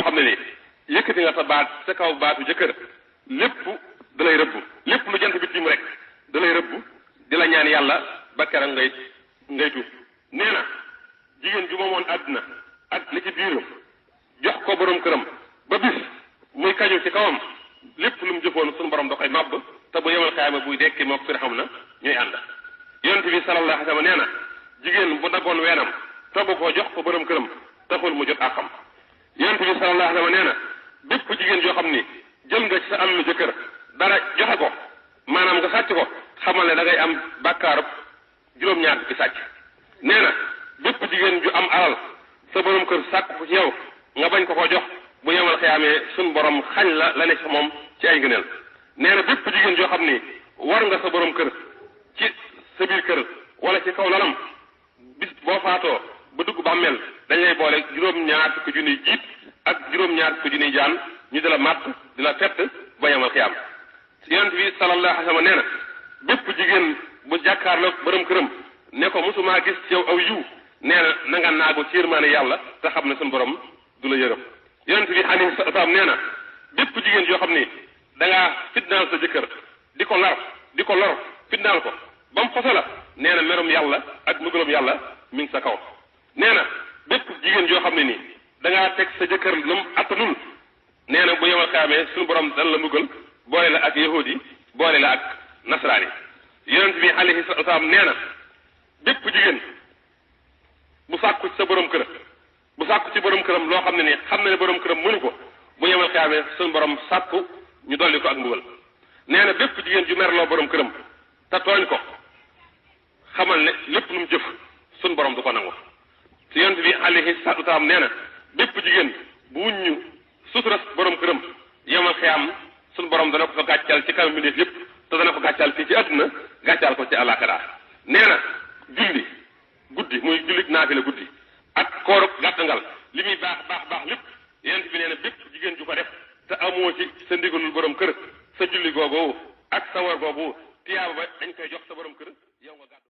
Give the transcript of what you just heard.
xam ne ni yëkkati nga sa baat sa kaw baatu jëkkër lépp da lay rëbb lépp lu jant bi tiim rek da lay rëbb di la ñaan yàlla ba keroog ngay tuub nee na jigéen ju moomoon àdduna ak li ci biiram jox ko borom këram ba bis muy kañu ci kawam lépp lu mu jëfoon suñu borom da koy màbb te bu yemal xayaama buy dekki mook Firawna ñooy ànd yonent bi sallallahu alayhi wa sallam nee na jigéen bu daggoon weenam togg ko jox ko borom këram taxul mu jot àqam yonent bi sallallahu alayhi wa sallam nee na bépp jigéen joo xam ni jël nga ci sa alalu jëkkër dara joxe ko maanaam nga sàcc ko xamal ne da ngay am bàkkaarub juróom-ñaar bi sàcc nee na bépp jigéen ju am alal sa borom kër sàkk ko ci yow nga bañ ko ko jox bu yemal xiyaamee suñ borom xañ la ne ci moom ci ay ngëneel nee na bépp jigéen joo xam ni war nga sa borom kër ci sa biir kër wala ci kaw lalam bis boo faatoo ba dugg bàmmeel dañ lay boole juróom-ñaar fukki junniy jiit ak juróom-ñaar fukki junniy jaan ñu di la màtt di la fett ba yemal xiyaam yonent bi sallallahu alayhi wa sallam nee na bépp jigéen bu jàkkaarloog borom këram ne ko mosumaa gis ci yow aw yiw nee na nga naagu ci yërmaane yàlla te xam ne suñu borom du la yërëm yonent bi alayhi salaam nee na bépp jigéen yoo xam ni da ngaa fitnaal sa jëkkër di ko lor fitnaal ko ba mu fase la nee na merum yàlla ak mbugalum yàlla mi ngi sa kaw nee na bépp jigéen yoo xam ne nii da ngaa teg sa jëkkër lu mu attanul nee na bu yemal xaamee suñu borom dana la mbugal boole la ak yahudi boole la ak nasraani yonent bi alayhi salaam nee na bépp jigéen bu sàkku ci sa borom kër bu sàkku ci borom këram loo xam ne nii xam na ne borom këram mënu ko bu yemal xaamee suñu borom sàkku ñu dolli ko ak mbugal nee na bépp jigéen ju merloo borom këram te tooñ ko xamal ne lépp lu mu jëf suñu borom du ko nangu ci yonent bi alayhi salaam nee na bépp jigéen bu wuññu sutura borom këram yemal xiyaam suñu borom dana ko fa gàccal ci kanam mbindeef yépp te dana ko gàccal fii ci àdduna gàccal ko ci àllaaxira nee na julli guddi muy jullit naafila guddi ak koorug gàttangal li muy baax lépp yonent bi nee na bépp jigéen ju ko def te amoo ci sa ndigalul borom kër sa julli googu ak sa war googu tiyaaba ba dañ koy jox sa borom kër yow nga gàtt